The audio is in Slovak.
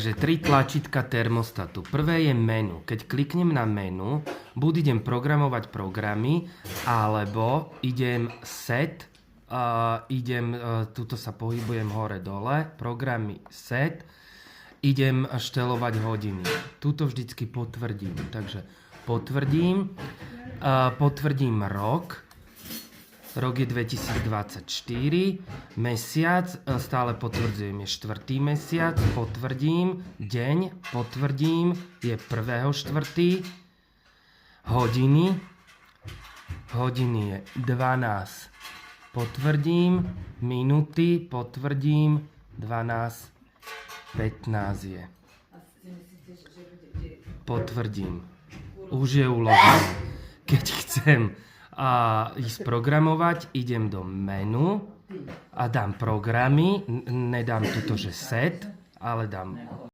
Takže 3 tlačítka termostatu. Prvé je menu. Keď kliknem na menu, buď idem programovať programy, alebo idem set, tuto sa pohybujem hore-dole, programy set, idem štelovať hodiny. Tuto vždycky potvrdím. Takže potvrdím rok. Rok je 2024, mesiac, stále potvrdzujem, je 4. mesiac, potvrdím, deň, potvrdím, je 1.4. Hodiny je 12, potvrdím, minúty, potvrdím, 12:15 je. Potvrdím. Už je uložené. Keď chcem ísť programovať, idem do menu a dám programy, nedám tuto, že set, ale dám